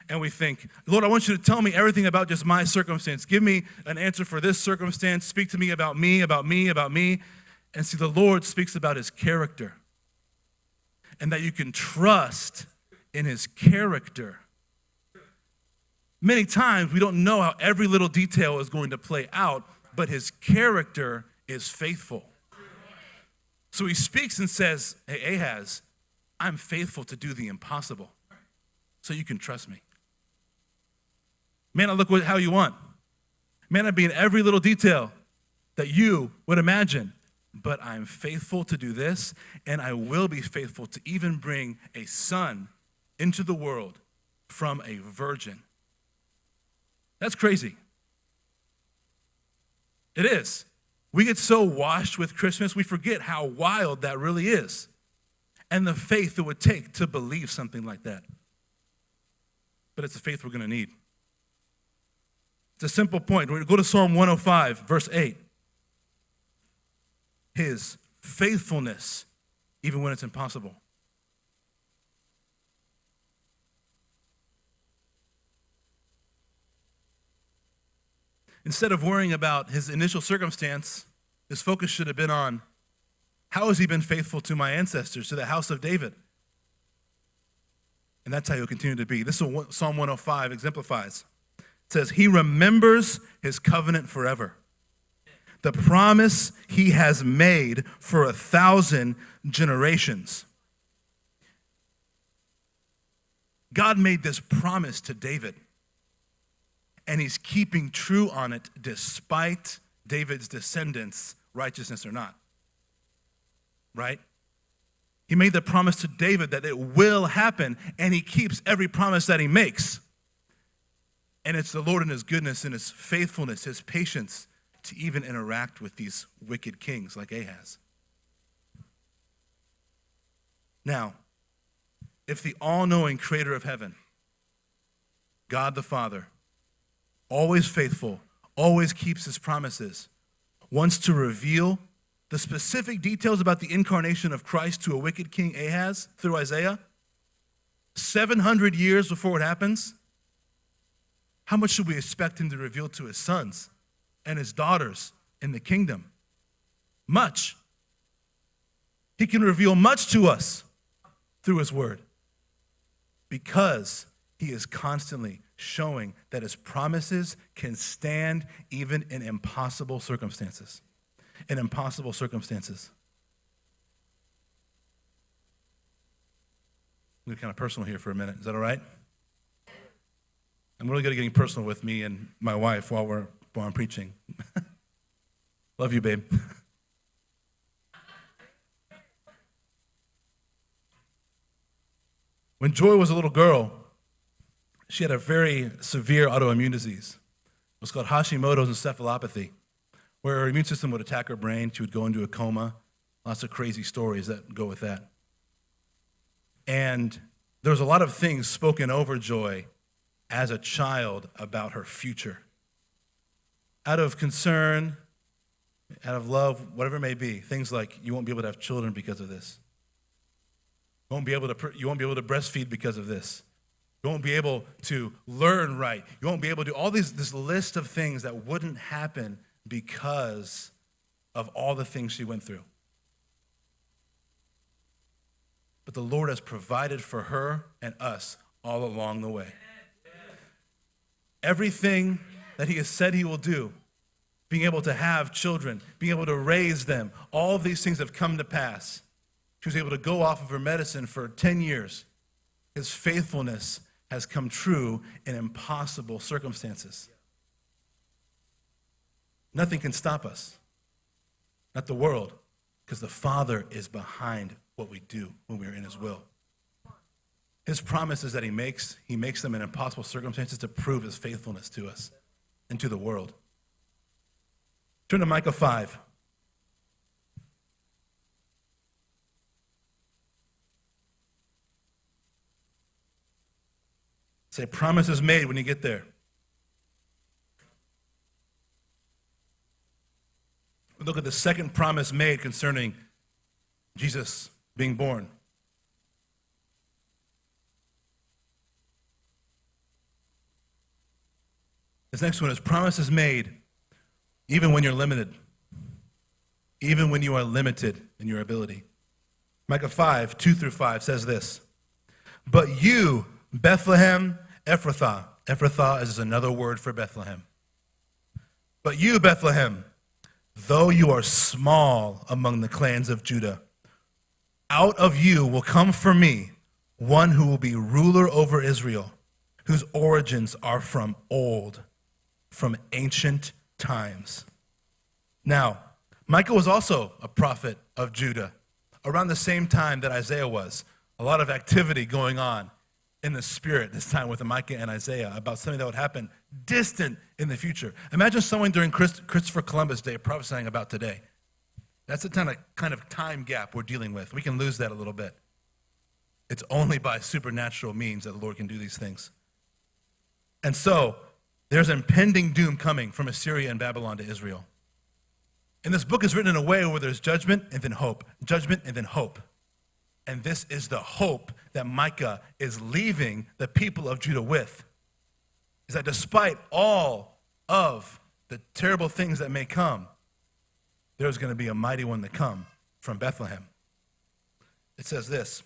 and we think, Lord, I want you to tell me everything about just my circumstance. Give me an answer for this circumstance. Speak to me about me, about me, about me. And see, the Lord speaks about his character, and that you can trust in his character. Many times we don't know how every little detail is going to play out, but his character is faithful. So he speaks and says, hey, Ahaz, I'm faithful to do the impossible, so you can trust me. May not look how you want. May not be in every little detail that you would imagine, but I'm faithful to do this, and I will be faithful to even bring a son into the world from a virgin. That's crazy. It is. We get so washed with Christmas, we forget how wild that really is, and the faith it would take to believe something like that. But it's the faith we're going to need. It's a simple point. We're going to go to Psalm 105, verse 8. His faithfulness, even when it's impossible. Instead of worrying about his initial circumstance, his focus should have been on, how has he been faithful to my ancestors, to the house of David? And that's how he'll continue to be. This is what Psalm 105 exemplifies. It says, he remembers his covenant forever, the promise he has made for 1,000 generations. God made this promise to David, and he's keeping true on it despite David's descendants' righteousness or not. Right? He made the promise to David that it will happen, and he keeps every promise that he makes. And it's the Lord in his goodness and his faithfulness, his patience, to even interact with these wicked kings like Ahaz. Now, if the all-knowing creator of heaven, God the Father, always faithful, always keeps his promises, wants to reveal the specific details about the incarnation of Christ to a wicked king Ahaz through Isaiah, 700 years before it happens, how much should we expect him to reveal to his sons and his daughters in the kingdom? Much. He can reveal much to us through his word, because he is constantly showing that his promises can stand even in impossible circumstances. In impossible circumstances. I'm going to be kind of personal here for a minute. Is that all right? I'm really good at getting personal with me and my wife while I'm preaching. Love you, babe. When Joy was a little girl, she had a very severe autoimmune disease. It was called Hashimoto's encephalopathy, where her immune system would attack her brain. She would go into a coma. Lots of crazy stories that go with that. And there was a lot of things spoken over Joy as a child about her future. Out of concern, out of love, whatever it may be, things like, you won't be able to have children because of this. You won't be able to breastfeed because of this. You won't be able to learn right. You won't be able to do all this list of things that wouldn't happen because of all the things she went through. But the Lord has provided for her and us all along the way. Everything that he has said he will do, being able to have children, being able to raise them, all of these things have come to pass. She was able to go off of her medicine for 10 years. His faithfulness has come true in impossible circumstances. Nothing can stop us, not the world, because the Father is behind what we do when we're in his will. His promises that he makes them in impossible circumstances to prove his faithfulness to us and to the world. Turn to Micah 5. Say, promise is made when you get there. We look at the second promise made concerning Jesus being born. This next one is promises made even when you're limited, even when you are limited in your ability. Micah 5, 2 through 5 says this, but you, Bethlehem Ephrathah. Ephrathah is another word for Bethlehem. But you, Bethlehem, though you are small among the clans of Judah, out of you will come for me one who will be ruler over Israel, whose origins are from old, from ancient times. Now, Micah was also a prophet of Judah around the same time that Isaiah was. A lot of activity going on in the spirit this time with Micah and Isaiah about something that would happen distant in the future. Imagine someone during Christopher Columbus Day prophesying about today. That's the kind of time gap we're dealing with. We can lose that a little bit. It's only by supernatural means that the Lord can do these things. And so, there's impending doom coming from Assyria and Babylon to Israel. And this book is written in a way where there's judgment and then hope. Judgment and then hope. And this is the hope that Micah is leaving the people of Judah with. Is that despite all of the terrible things that may come, there's going to be a mighty one to come from Bethlehem. It says this,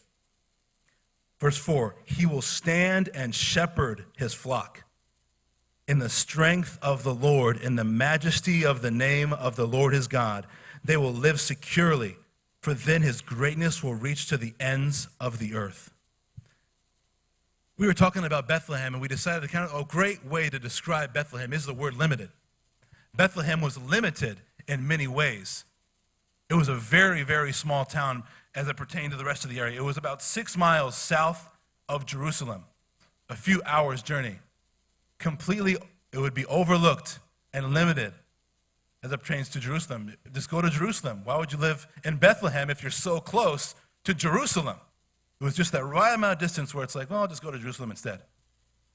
verse 4, he will stand and shepherd his flock in the strength of the Lord, in the majesty of the name of the Lord his God. They will live securely, for then his greatness will reach to the ends of the earth. We were talking about Bethlehem, and we decided a great way to describe Bethlehem is the word limited. Bethlehem was limited in many ways. It was a very, very small town as it pertained to the rest of the area. It was about 6 miles south of Jerusalem, a few hours' journey. Completely, it would be overlooked and limited as it pertains to Jerusalem. Just go to Jerusalem. Why would you live in Bethlehem if you're so close to Jerusalem? It was just that right amount of distance where it's like, well, I'll just go to Jerusalem instead.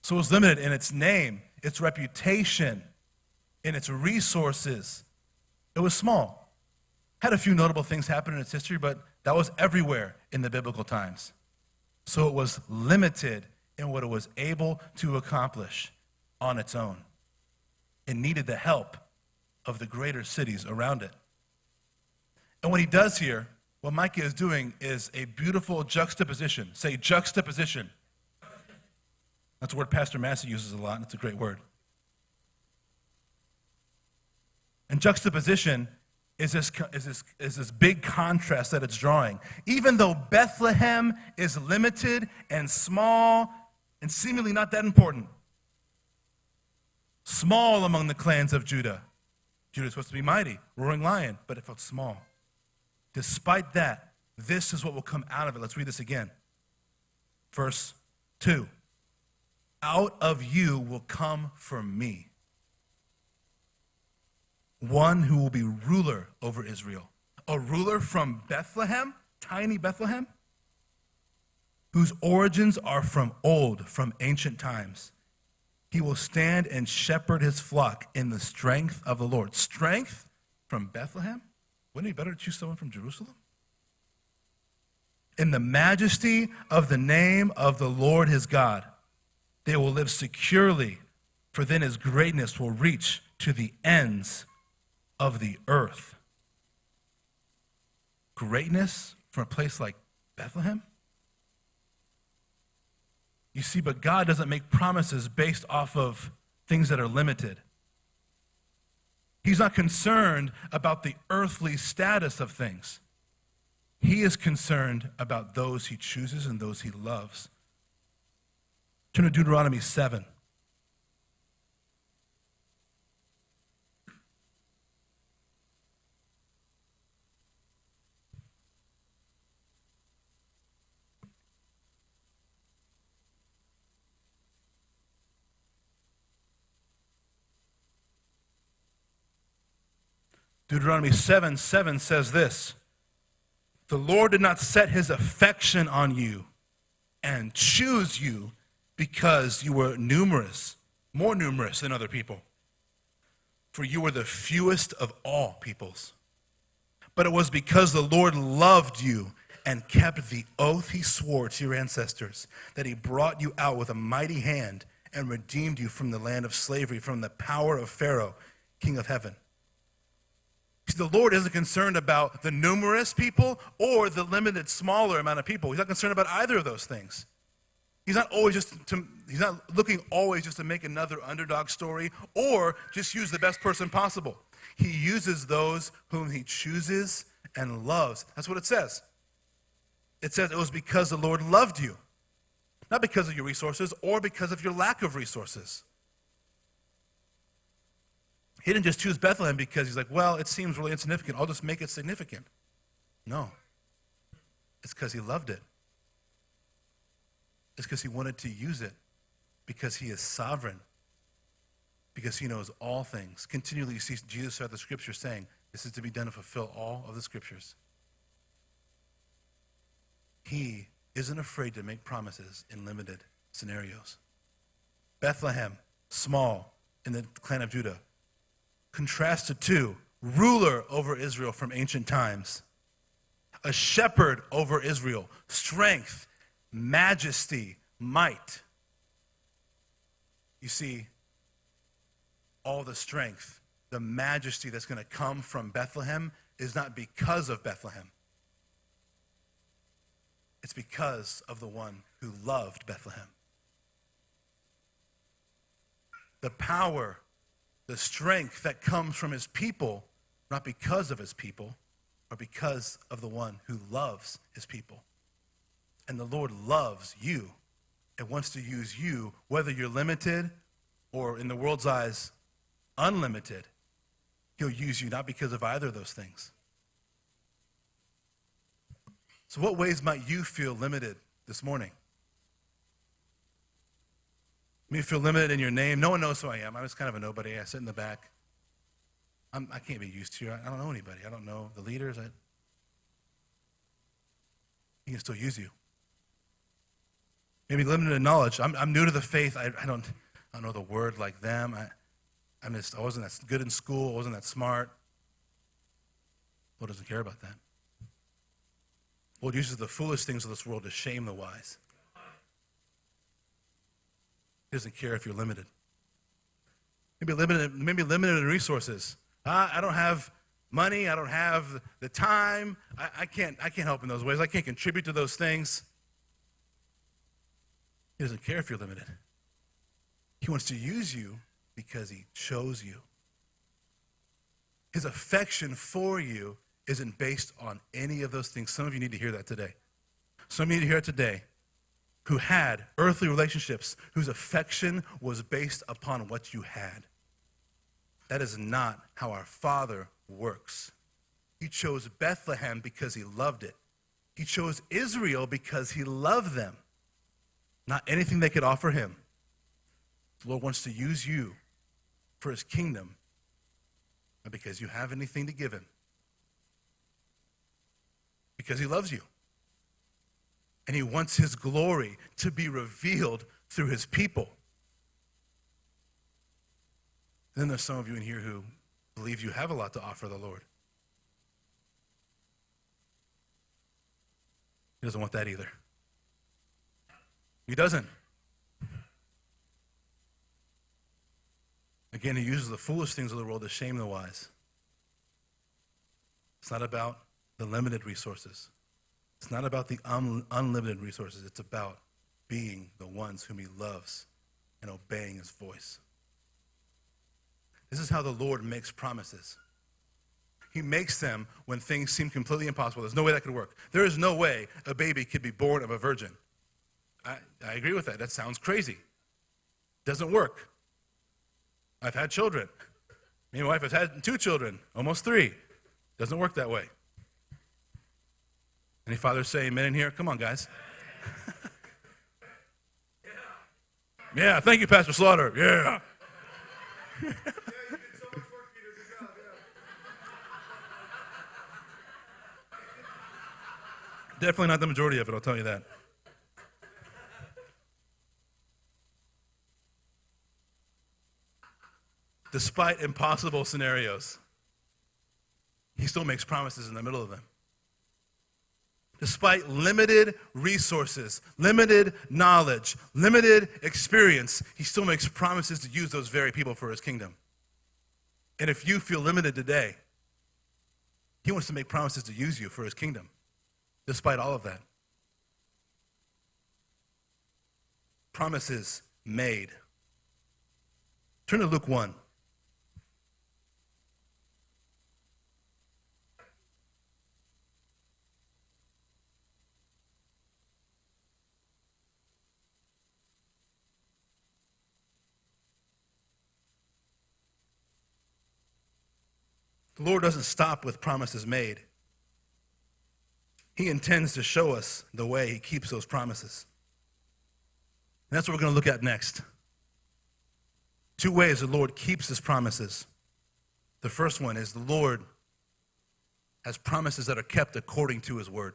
So it was limited in its name, its reputation, in its resources. It was small. Had a few notable things happen in its history, but that was everywhere in the biblical times. So it was limited in what it was able to accomplish on its own. It needed the help of the greater cities around it. And what he does here, what Micah is doing, is a beautiful juxtaposition. Say juxtaposition. That's a word Pastor Massey uses a lot, and it's a great word. And juxtaposition is this big contrast that it's drawing. Even though Bethlehem is limited and small and seemingly not that important, small among the clans of Judah. Judah is supposed to be mighty, roaring lion, but it felt small. Despite that, this is what will come out of it. Let's read this again. Verse 2. Out of you will come for me one who will be ruler over Israel. A ruler from Bethlehem, tiny Bethlehem, whose origins are from old, from ancient times. He will stand and shepherd his flock in the strength of the Lord. Strength from Bethlehem? Wouldn't it be better to choose someone from Jerusalem? In the majesty of the name of the Lord his God, they will live securely, for then his greatness will reach to the ends of the earth. Greatness from a place like Bethlehem? You see, but God doesn't make promises based off of things that are limited. He's not concerned about the earthly status of things. He is concerned about those he chooses and those he loves. Turn to Deuteronomy 7. Deuteronomy 7:7 says this, the Lord did not set his affection on you and choose you because you were numerous, more numerous than other people. For you were the fewest of all peoples. But it was because the Lord loved you and kept the oath he swore to your ancestors, that he brought you out with a mighty hand and redeemed you from the land of slavery, from the power of Pharaoh, king of heaven. See, the Lord isn't concerned about the numerous people or the limited, smaller amount of people. He's not concerned about either of those things. He's not looking always just to make another underdog story or just use the best person possible. He uses those whom he chooses and loves. That's what it says. It says it was because the Lord loved you, not because of your resources or because of your lack of resources. He didn't just choose Bethlehem because he's like, well, it seems really insignificant. I'll just make it significant. No. It's because he loved it. It's because he wanted to use it. Because he is sovereign. Because he knows all things. Continually you see Jesus throughout the scripture saying, this is to be done to fulfill all of the scriptures. He isn't afraid to make promises in limited scenarios. Bethlehem, small, in the clan of Judah. Contrasted to ruler over Israel from ancient times, a shepherd over Israel, strength, majesty, might. You see, all the strength, the majesty that's going to come from Bethlehem is not because of Bethlehem. It's because of the one who loved Bethlehem. The power, the strength that comes from his people, not because of his people, but because of the one who loves his people. And the Lord loves you and wants to use you, whether you're limited or in the world's eyes, unlimited. He'll use you not because of either of those things. So what ways might you feel limited this morning? You feel limited in your name. No one knows who I am. I'm just kind of a nobody. I sit in the back. I can't be used to you. I don't know anybody. I don't know the leaders. He can still use you. Maybe limited in knowledge. I'm new to the faith. I don't know the word like them. I wasn't that good in school. I wasn't that smart. Lord doesn't care about that. Lord uses the foolish things of this world to shame the wise. He doesn't care if you're limited. Maybe limited in resources. I don't have money. I don't have the time. I can't help in those ways. I can't contribute to those things. He doesn't care if you're limited. He wants to use you because he chose you. His affection for you isn't based on any of those things. Some of you need to hear that today. Some of you need to hear it today, who had earthly relationships, whose affection was based upon what you had. That is not how our Father works. He chose Bethlehem because he loved it. He chose Israel because he loved them, not anything they could offer him. The Lord wants to use you for his kingdom, not because you have anything to give him, because he loves you. And he wants his glory to be revealed through his people. Then there's some of you in here who believe you have a lot to offer the Lord. He doesn't want that either. He doesn't. Again, he uses the foolish things of the world to shame the wise. It's not about the limited resources. It's not about the unlimited resources. It's about being the ones whom he loves and obeying his voice. This is how the Lord makes promises. He makes them when things seem completely impossible. There's no way that could work. There is no way a baby could be born of a virgin. I agree with that. That sounds crazy. Doesn't work. I've had children. Me and my wife have had 2 children, almost 3. Doesn't work that way. Any fathers say amen in here? Come on, guys. Yeah, thank you, Pastor Slaughter. Yeah. Definitely not the majority of it, I'll tell you that. Despite impossible scenarios, he still makes promises in the middle of them. Despite limited resources, limited knowledge, limited experience, he still makes promises to use those very people for his kingdom. And if you feel limited today, he wants to make promises to use you for his kingdom, despite all of that. Promises made. Turn to Luke 1. The Lord doesn't stop with promises made. He intends to show us the way he keeps those promises. And that's what we're going to look at next. 2 ways the Lord keeps his promises. The first one is the Lord has promises that are kept according to his word.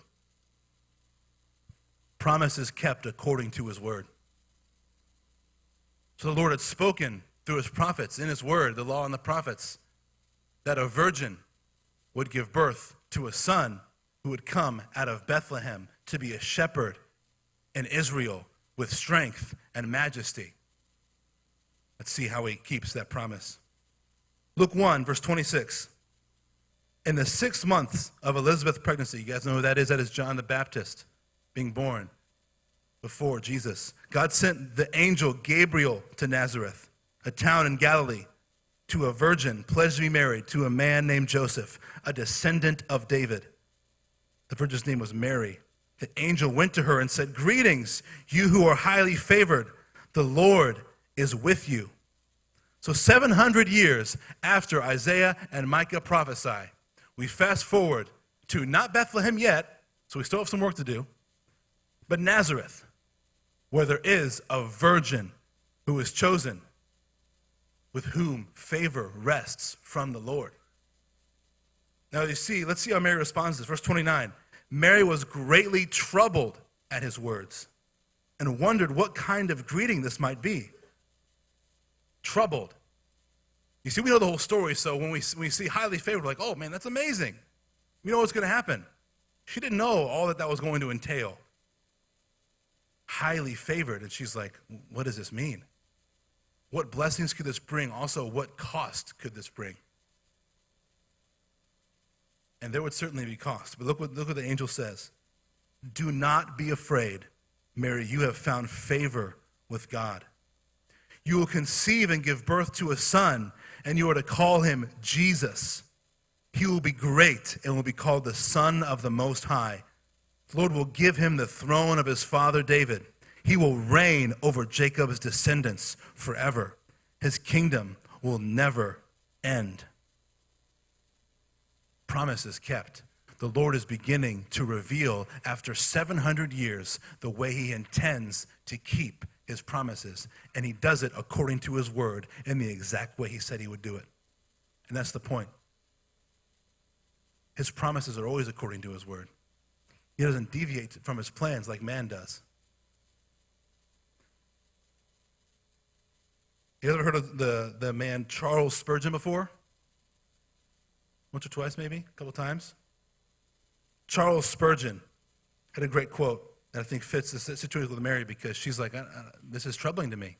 Promises kept according to his word. So the Lord had spoken through his prophets in his word, the law and the prophets, that a virgin would give birth to a son who would come out of Bethlehem to be a shepherd in Israel with strength and majesty. Let's see how he keeps that promise. Luke 1, verse 26. In the 6 months of Elizabeth's pregnancy, you guys know who that is? That is John the Baptist being born before Jesus. God sent the angel Gabriel to Nazareth, a town in Galilee, to a virgin pledged to be married to a man named Joseph, a descendant of David. The virgin's name was Mary. The angel went to her and said, "Greetings, you who are highly favored. The Lord is with you." So 700 years after Isaiah and Micah prophesy, we fast forward to not Bethlehem yet, so we still have some work to do, but Nazareth, where there is a virgin who is chosen, with whom favor rests from the Lord. Now you see, let's see how Mary responds to this. Verse 29. Mary was greatly troubled at his words and wondered what kind of greeting this might be. Troubled. You see, we know the whole story, so when we see highly favored, we're like, oh man, that's amazing. We know what's going to happen. She didn't know all that was going to entail. Highly favored, and she's like, what does this mean? What blessings could this bring? Also, what cost could this bring? And there would certainly be cost. But look what the angel says. Do not be afraid, Mary, you have found favor with God. You will conceive and give birth to a son, and you are to call him Jesus. He will be great and will be called the Son of the Most High. The Lord will give him the throne of his father David. He will reign over Jacob's descendants forever. His kingdom will never end. Promise is kept. The Lord is beginning to reveal after 700 years the way he intends to keep his promises. And he does it according to his word in the exact way he said he would do it. And that's the point. His promises are always according to his word. He doesn't deviate from his plans like man does. You ever heard of the man Charles Spurgeon before? Once or twice maybe, a couple times. Charles Spurgeon had a great quote that I think fits the situation with Mary, because she's like, this is troubling to me.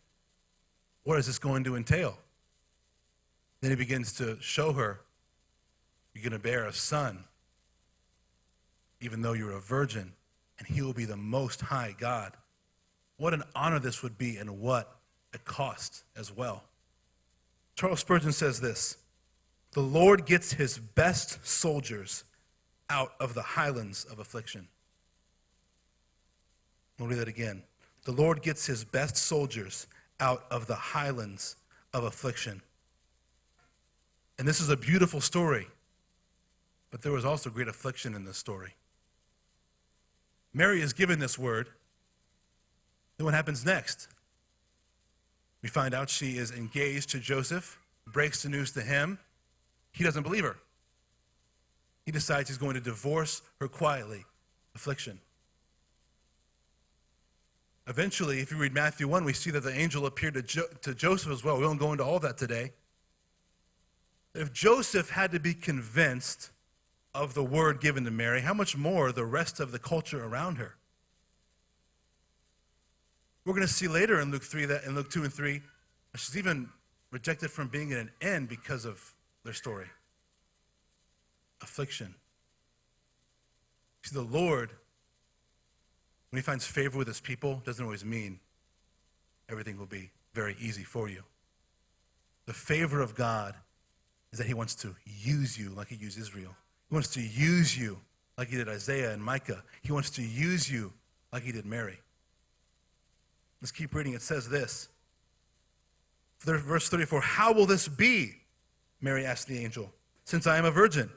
What is this going to entail? Then he begins to show her, you're going to bear a son, even though you're a virgin, and he will be the Most High God. What an honor this would be, and what a cost as well. Charles Spurgeon says this: the Lord gets his best soldiers out of the highlands of affliction. I'll read that again. The Lord gets his best soldiers out of the highlands of affliction. And this is a beautiful story, but there was also great affliction in this story. Mary is given this word. Then what happens next? We find out she is engaged to Joseph, breaks the news to him. He doesn't believe her. He decides he's going to divorce her quietly. Affliction. Eventually, if you read Matthew 1, we see that the angel appeared to Joseph as well. We won't go into all that today. If Joseph had to be convinced of the word given to Mary, how much more the rest of the culture around her? We're going to see later in Luke 3 that in Luke 2 and 3, she's even rejected from being in an inn because of their story. Affliction. See, the Lord, when he finds favor with his people, doesn't always mean everything will be very easy for you. The favor of God is that he wants to use you like he used Israel. He wants to use you like he did Isaiah and Micah. He wants to use you like he did Mary. Let's keep reading. It says this. Verse 34, how will this be? Mary asked the angel, since I am a virgin.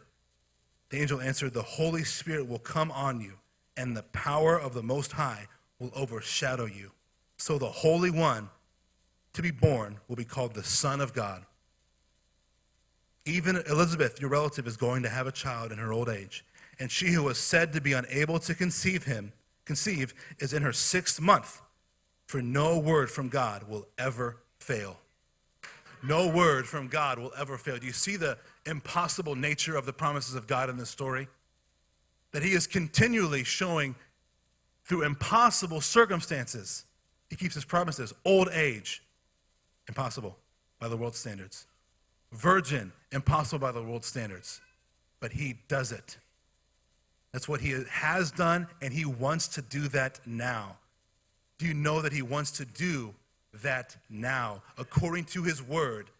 The angel answered, the Holy Spirit will come on you, and the power of the Most High will overshadow you. So the Holy One to be born will be called the Son of God. Even Elizabeth, your relative, is going to have a child in her old age, and she who was said to be unable to conceive is in her 6th month, for no word from God will ever fail. No word from God will ever fail. Do you see the impossible nature of the promises of God in this story? That he is continually showing through impossible circumstances. He keeps his promises. Old age, impossible by the world's standards. Virgin, impossible by the world's standards. But he does it. That's what he has done, and he wants to do that now. Do you know that he wants to do that now? According to his word,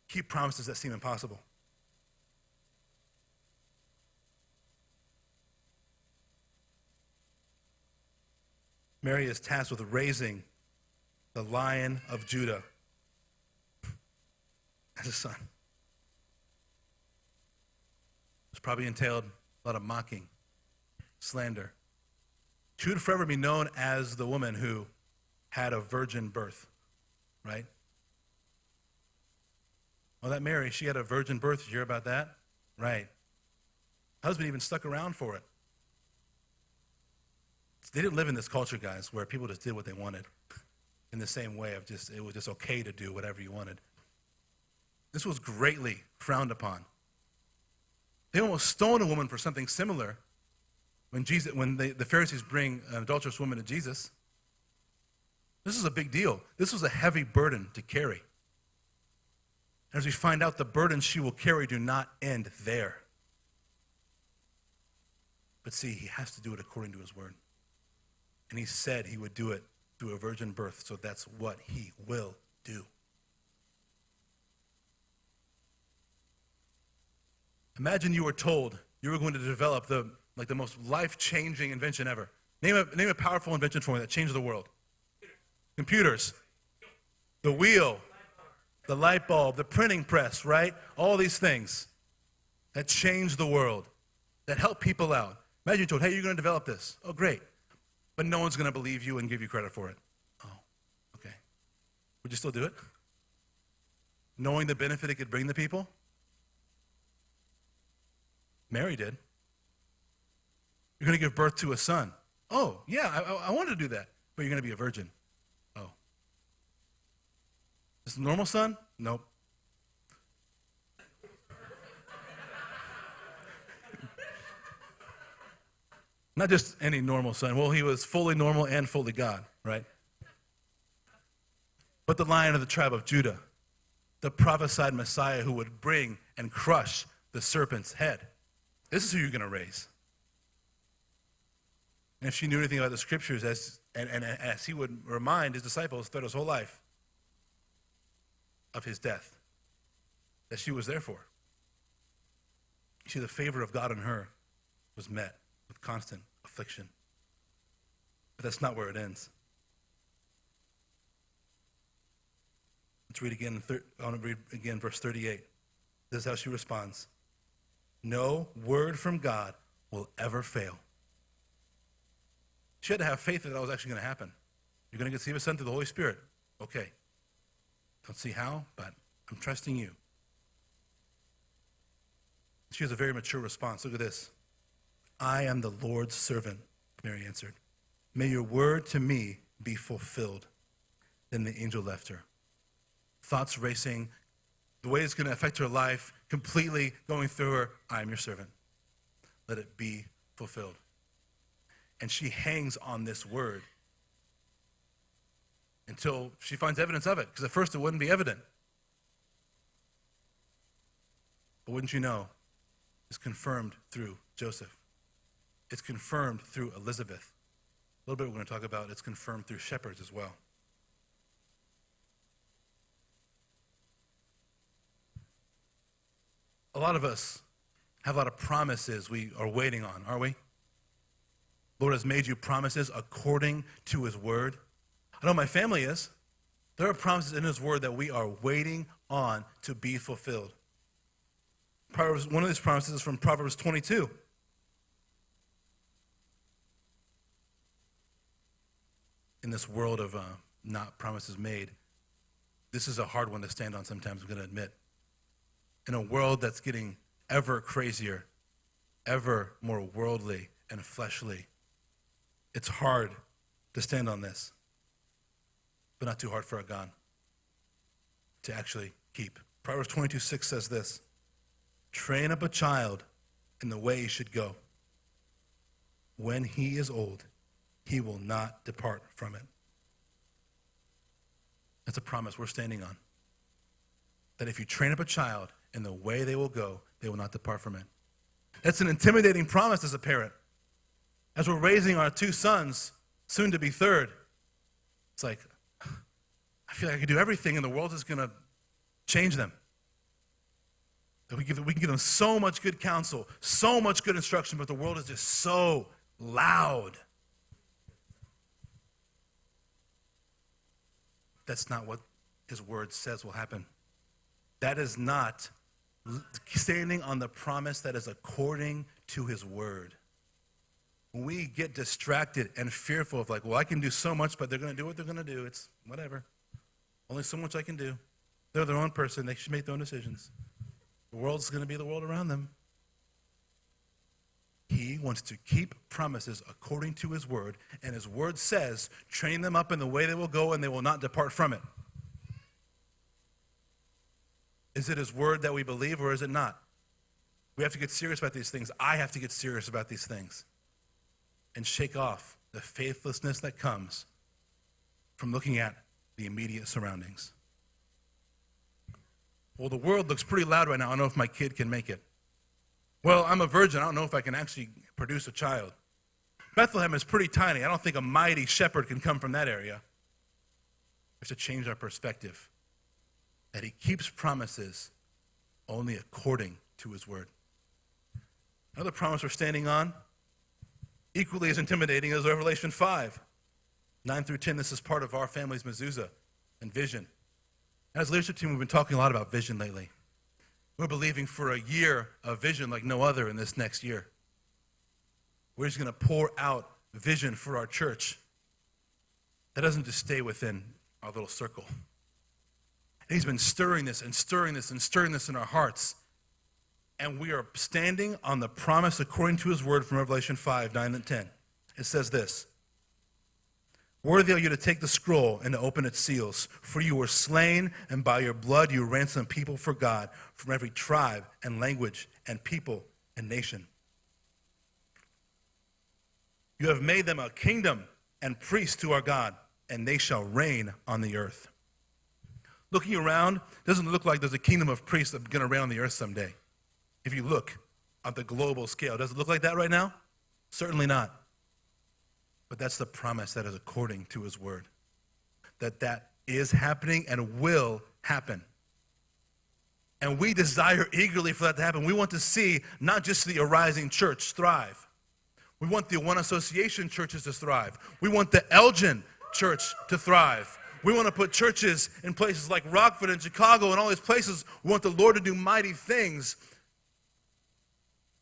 keep promises that seem impossible. Mary is tasked with raising the Lion of Judah as a son. It's probably entailed a lot of mocking, slander. She would forever be known as the woman who had a virgin birth, right? Well, that Mary, she had a virgin birth. Did you hear about that? Right. Husband even stuck around for it. They didn't live in this culture, guys, where people just did what they wanted in the same way of it was just okay to do whatever you wanted. This was greatly frowned upon. They almost stoned a woman for something similar when the Pharisees bring an adulterous woman to Jesus. This is a big deal. This was a heavy burden to carry. As we find out, the burdens she will carry do not end there. But see, he has to do it according to his word. And he said he would do it through a virgin birth, so that's what he will do. Imagine you were told you were going to develop the most life-changing invention ever. Name a powerful invention for me that changed the world. Computers, the wheel, the light bulb, the printing press, right? All these things that changed the world, that help people out. Imagine you're told, hey, you're going to develop this. Oh, great. But no one's going to believe you and give you credit for it. Oh, okay. Would you still do it? Knowing the benefit it could bring to people? Mary did. You're going to give birth to a son. Oh, yeah, I wanted to do that. But you're going to be a virgin. Oh. Is it a normal son? Nope. Not just any normal son. Well, he was fully normal and fully God, right? But the Lion of the tribe of Judah, the prophesied Messiah who would bring and crush the serpent's head. This is who you're going to raise. And if she knew anything about the scriptures, as he would remind his disciples throughout his whole life of his death, that she was there for. You see, the favor of God on her was met with constant affliction. But that's not where it ends. Let's read again. I want to read again verse 38. This is how she responds. No word from God will ever fail. She had to have faith that that was actually going to happen. You're going to conceive a son through the Holy Spirit. Okay. Don't see how, but I'm trusting you. She has a very mature response. Look at this. I am the Lord's servant, Mary answered. May your word to me be fulfilled. Then the angel left her. Thoughts racing, the way it's going to affect her life, completely going through her. I am your servant. let it be fulfilled. And she hangs on this word until she finds evidence of it, because at first it wouldn't be evident. But wouldn't you know, it's confirmed through Joseph. It's confirmed through Elizabeth. A little bit we're going to talk about, it's confirmed through shepherds as well. A lot of us have a lot of promises we are waiting on, aren't we? Lord has made you promises according to his word. I know my family is. There are promises in his word that we are waiting on to be fulfilled. One of these promises is from Proverbs 22. In this world of not promises made, this is a hard one to stand on sometimes, I'm going to admit. In a world that's getting ever crazier, ever more worldly and fleshly, it's hard to stand on this, but not too hard for a God to actually keep. Proverbs 22:6 says this: train up a child in the way he should go. When he is old, he will not depart from it. That's a promise we're standing on. That if you train up a child in the way they will go, they will not depart from it. That's an intimidating promise as a parent. As we're raising our two sons, soon to be third, it's like, I feel like I can do everything and the world is going to change them. That we can give them so much good counsel, so much good instruction, but the world is just so loud. That's not what his word says will happen. That is not standing on the promise that is according to his word. When we get distracted and fearful of like, well, I can do so much, but they're going to do what they're going to do. It's whatever. Only so much I can do. They're their own person. They should make their own decisions. The world's going to be the world around them. He wants to keep promises according to his word, and his word says, train them up in the way they will go, and they will not depart from it. Is it his word that we believe, or is it not? We have to get serious about these things. I have to get serious about these things and shake off the faithlessness that comes from looking at the immediate surroundings. Well, the world looks pretty loud right now. I don't know if my kid can make it. Well, I'm a virgin. I don't know if I can actually produce a child. Bethlehem is pretty tiny. I don't think a mighty shepherd can come from that area. We have to change our perspective. That he keeps promises only according to his word. Another promise we're standing on, equally as intimidating, is Revelation 5. 9 through 10, this is part of our family's mezuzah and vision. As a leadership team, we've been talking a lot about vision lately. We're believing for a year of vision like no other in this next year. We're just going to pour out vision for our church. That doesn't just stay within our little circle. And he's been stirring this and stirring this and stirring this in our hearts. And we are standing on the promise according to his word from Revelation 5, 9 and 10. It says this: worthy are you to take the scroll and to open its seals, for you were slain, and by your blood you ransomed people for God from every tribe and language and people and nation. You have made them a kingdom and priests to our God, and they shall reign on the earth. Looking around, it doesn't look like there's a kingdom of priests that's going to reign on the earth someday. If you look at the global scale, does it look like that right now? Certainly not. But that's the promise that is according to his word. That is happening and will happen. And we desire eagerly for that to happen. We want to see not just the arising church thrive. We want the One Association churches to thrive. We want the Elgin church to thrive. We want to put churches in places like Rockford and Chicago and all these places. We want the Lord to do mighty things.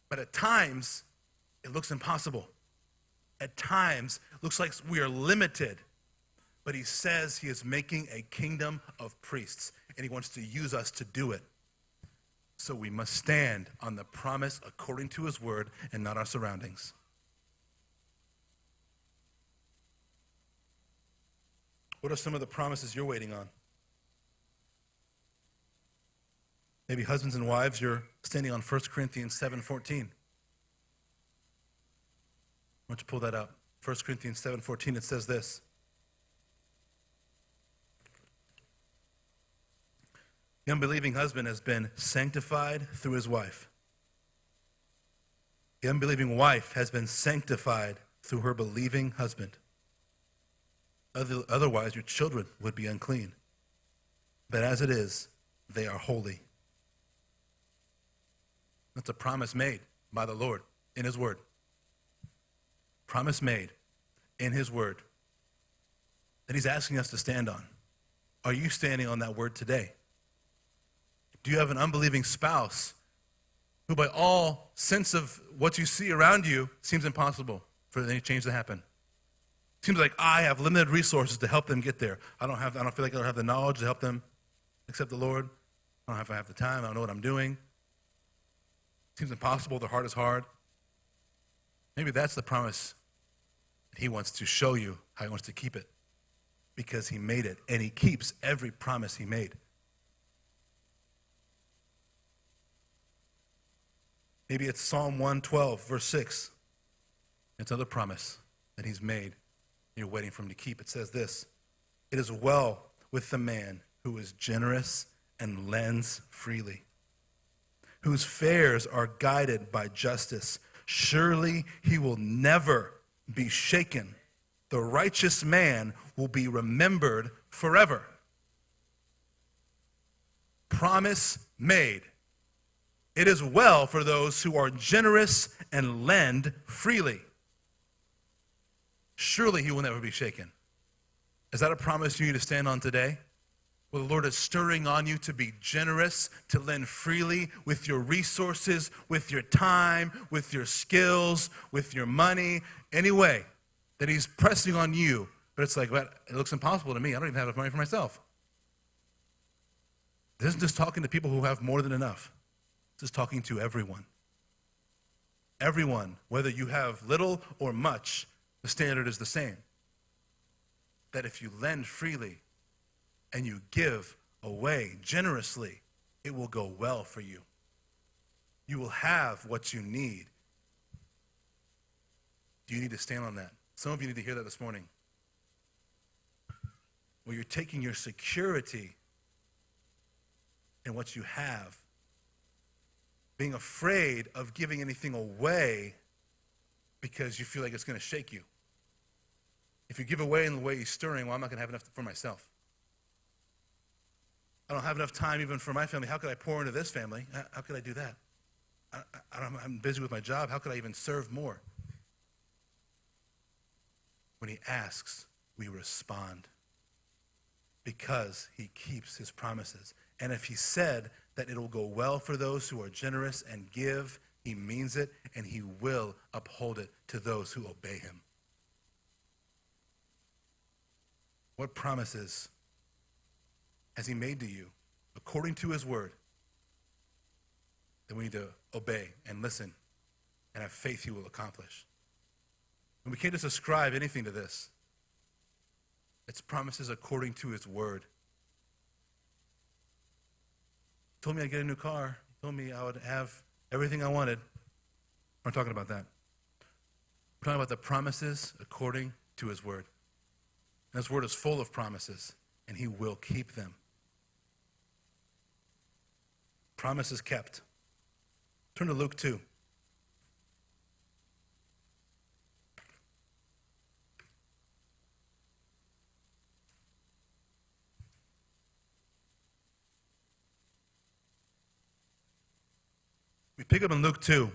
But at times, it looks impossible. At times, it looks like we are limited. But he says he is making a kingdom of priests, and he wants to use us to do it. So we must stand on the promise according to his word and not our surroundings. What are some of the promises you're waiting on? Maybe husbands and wives, you're standing on 1 Corinthians 7:14. Why don't you pull that up? 1 Corinthians 7:14, it says this. The unbelieving husband has been sanctified through his wife. The unbelieving wife has been sanctified through her believing husband. Otherwise, your children would be unclean. But as it is, they are holy. That's a promise made by the Lord in his word. Promise made in his word that he's asking us to stand on. Are you standing on that word today? Do you have an unbelieving spouse who, by all sense of what you see around you, seems impossible for any change to happen? Seems like I have limited resources to help them get there. I don't feel like I don't have the knowledge to help them accept the Lord. I don't know if I have the time. I don't know what I'm doing. Seems impossible. Their heart is hard. Maybe that's the promise that he wants to show you how he wants to keep it, because he made it, and he keeps every promise he made. Maybe it's Psalm 112, verse 6. It's another promise that he's made. You're waiting for him to keep. It says this: it is well with the man who is generous and lends freely, whose fares are guided by justice. Surely he will never be shaken. The righteous man will be remembered forever. Promise made. It is well for those who are generous and lend freely. Surely he will never be shaken. Is that a promise you need to stand on today? Well, the Lord is stirring on you to be generous, to lend freely with your resources, with your time, with your skills, with your money, any way that he's pressing on you. But it's like, but it looks impossible to me. I don't even have enough money for myself. This isn't just talking to people who have more than enough. This is talking to everyone. Everyone, whether you have little or much, the standard is the same. That if you lend freely and you give away generously, it will go well for you. You will have what you need. Do you need to stand on that? Some of you need to hear that this morning. Where you're taking your security in what you have, being afraid of giving anything away because you feel like it's going to shake you. If you give away in the way you're stirring, well, I'm not going to have enough for myself. I don't have enough time even for my family. How could I pour into this family? How could I do that? I'm busy with my job. How could I even serve more? When he asks, we respond, because he keeps his promises. And if he said that it will go well for those who are generous and give, he means it, and he will uphold it to those who obey him. What promises has he made to you according to his word that we need to obey and listen and have faith he will accomplish? And we can't just ascribe anything to this. It's promises according to his word. He told me I'd get a new car. He told me I would have everything I wanted. We're not talking about that. We're talking about the promises according to his word. And his word is full of promises, and he will keep them. Promises kept. Turn to Luke 2. We pick up in Luke 2.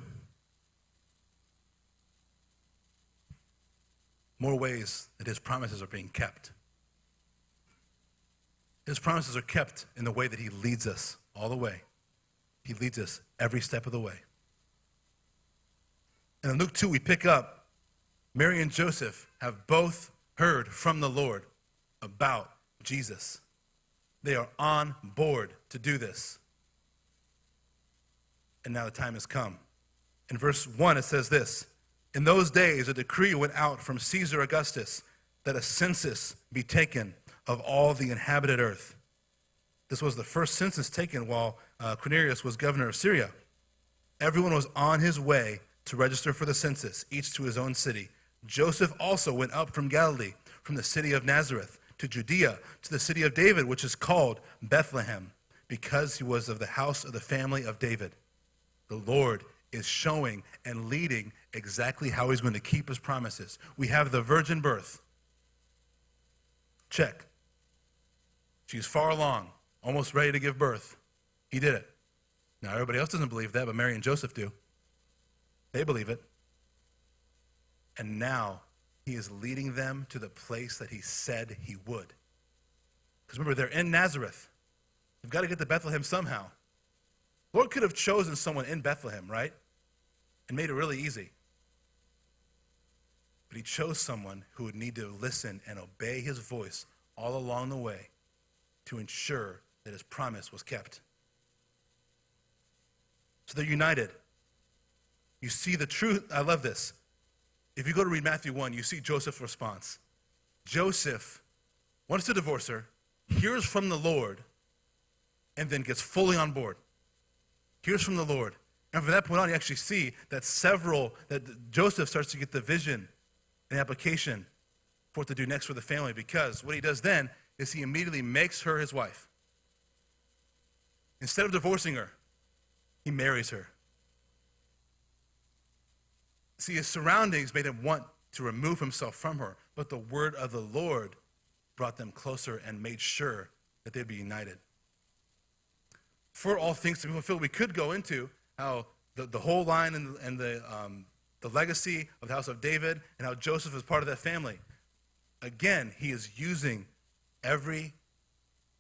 More ways that his promises are being kept. His promises are kept in the way that he leads us all the way. He leads us every step of the way. And in Luke 2, we pick up Mary and Joseph have both heard from the Lord about Jesus. They are on board to do this. And now the time has come. In verse 1, it says this: in those days, a decree went out from Caesar Augustus that a census be taken of all the inhabited earth. This was the first census taken while Quirinius was governor of Syria. Everyone was on his way to register for the census, each to his own city. Joseph also went up from Galilee, from the city of Nazareth, to Judea, to the city of David, which is called Bethlehem, because he was of the house of the family of David. The Lord is showing and leading exactly how he's going to keep his promises. We have the virgin birth. Check. She's far along, almost ready to give birth. He did it. Now, everybody else doesn't believe that, but Mary and Joseph do. They believe it. And now he is leading them to the place that he said he would. Because remember, they're in Nazareth. They've got to get to Bethlehem somehow. The Lord could have chosen someone in Bethlehem, right? And made it really easy. But he chose someone who would need to listen and obey his voice all along the way to ensure that his promise was kept. So they're united. You see the truth. I love this. If you go to read Matthew 1, you see Joseph's response. Joseph wants to divorce her, hears from the Lord, and then gets fully on board. Hears from the Lord. And from that point on, you actually see that Joseph starts to get the vision and application for what to do next for the family, because what he does then is he immediately makes her his wife. Instead of divorcing her, he marries her. See, his surroundings made him want to remove himself from her, but the word of the Lord brought them closer and made sure that they'd be united. For all things to be fulfilled, we could go into how the whole line and the legacy of the house of David and how Joseph is part of that family. Again, he is using every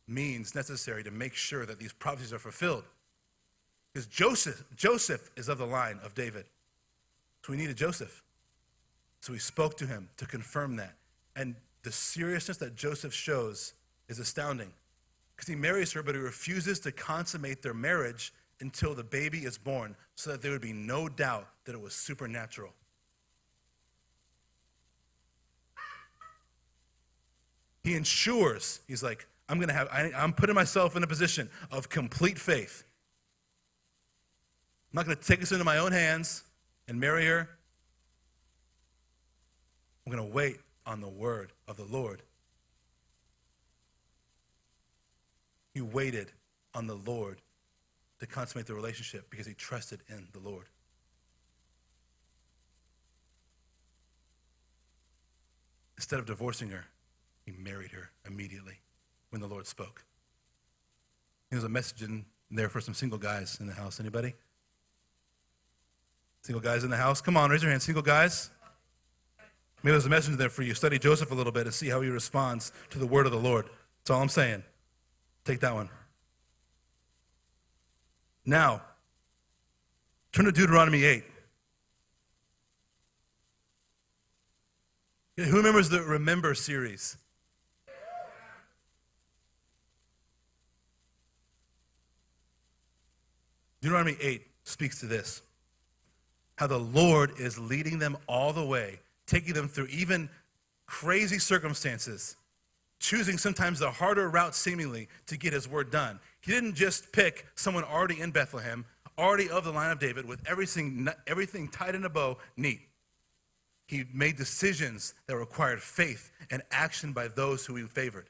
means necessary to make sure that these prophecies are fulfilled. Because Joseph is of the line of David. So we needed Joseph. So he spoke to him to confirm that. And the seriousness that Joseph shows is astounding. Because he marries her, but he refuses to consummate their marriage until the baby is born, so that there would be no doubt that it was supernatural. He ensures, he's like, I'm putting myself in a position of complete faith. I'm not going to take this into my own hands and marry her. I'm going to wait on the word of the Lord. He waited on the Lord to consummate the relationship because he trusted in the Lord. Instead of divorcing her, he married her immediately when the Lord spoke. There's a message in there for some single guys in the house. Anybody? Single guys in the house? Come on, raise your hand. Single guys? Maybe there's a message there for you. Study Joseph a little bit and see how he responds to the word of the Lord. That's all I'm saying. Take that one. Now, turn to Deuteronomy 8. Who remembers the Remember series? Deuteronomy 8 speaks to this. How the Lord is leading them all the way, taking them through even crazy circumstances, choosing sometimes the harder route seemingly to get his word done. He didn't just pick someone already in Bethlehem, already of the line of David, with everything tied in a bow, neat. He made decisions that required faith and action by those who he favored.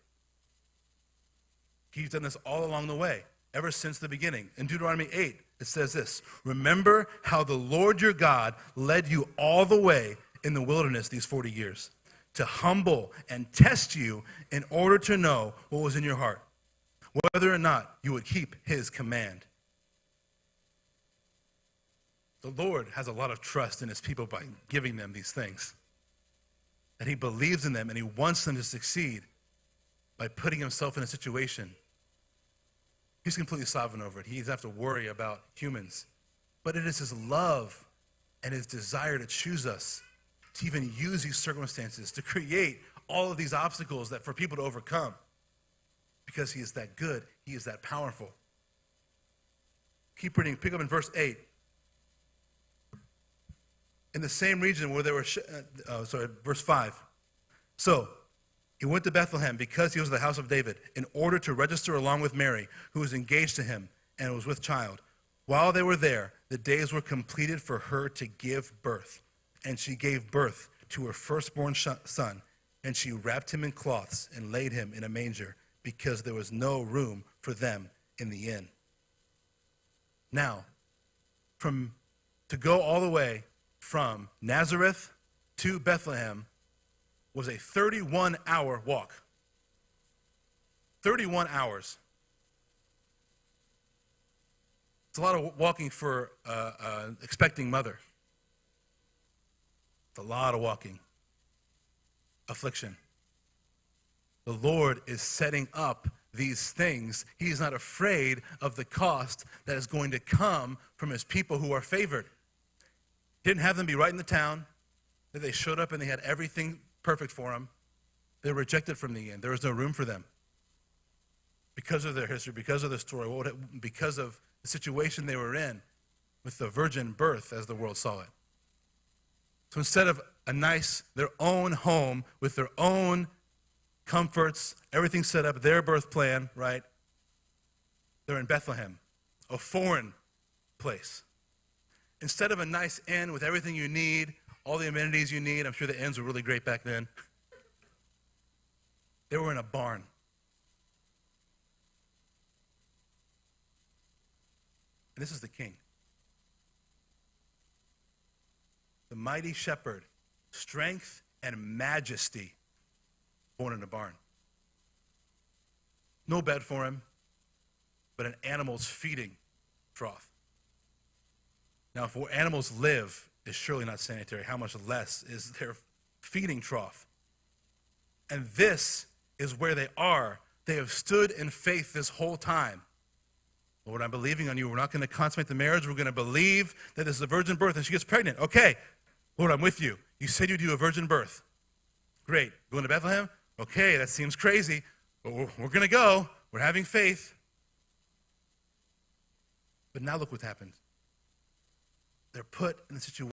He's done this all along the way, ever since the beginning. In Deuteronomy 8, it says this: remember how the Lord your God led you all the way in the wilderness these 40 years, to humble and test you in order to know what was in your heart, whether or not you would keep his command. The Lord has a lot of trust in his people by giving them these things. And he believes in them and he wants them to succeed by putting himself in a situation. He's completely sovereign over it. He doesn't have to worry about humans. But it is his love and his desire to choose us, to even use these circumstances, to create all of these obstacles that for people to overcome. Because he is that good. He is that powerful. Keep reading. Pick up in verse 8. In the same region where they were, verse 5. So, he went to Bethlehem because he was the house of David in order to register along with Mary, who was engaged to him and was with child. While they were there, the days were completed for her to give birth. And she gave birth to her firstborn son, and she wrapped him in cloths and laid him in a manger, because there was no room for them in the inn. Now, to go all the way from Nazareth to Bethlehem was a 31-hour walk. 31 hours. It's a lot of walking for an expecting mother. It's a lot of walking. Affliction. The Lord is setting up these things. He is not afraid of the cost that is going to come from his people who are favored. He didn't have them be right in the town. They showed up and they had everything perfect for them. They were rejected from the inn. There was no room for them. Because of their history, because of their story, because of the situation they were in with the virgin birth as the world saw it. So instead of their own home with their own comforts, everything set up, their birth plan, right? They're in Bethlehem, a foreign place. Instead of a nice inn with everything you need, all the amenities you need, I'm sure the inns were really great back then. They were in a barn. And this is the king. The mighty shepherd, strength and majesty, born in a barn. No bed for him, but an animal's feeding trough. Now, if where animals live is surely not sanitary, how much less is their feeding trough? And this is where they are. They have stood in faith this whole time. Lord, I'm believing on you. We're not going to consummate the marriage. We're going to believe that this is a virgin birth and she gets pregnant. Okay, Lord, I'm with you. You said you'd do a virgin birth. Great. Going to Bethlehem? Okay, that seems crazy, but we're going to go. We're having faith. But now look what happened. They're put in the situation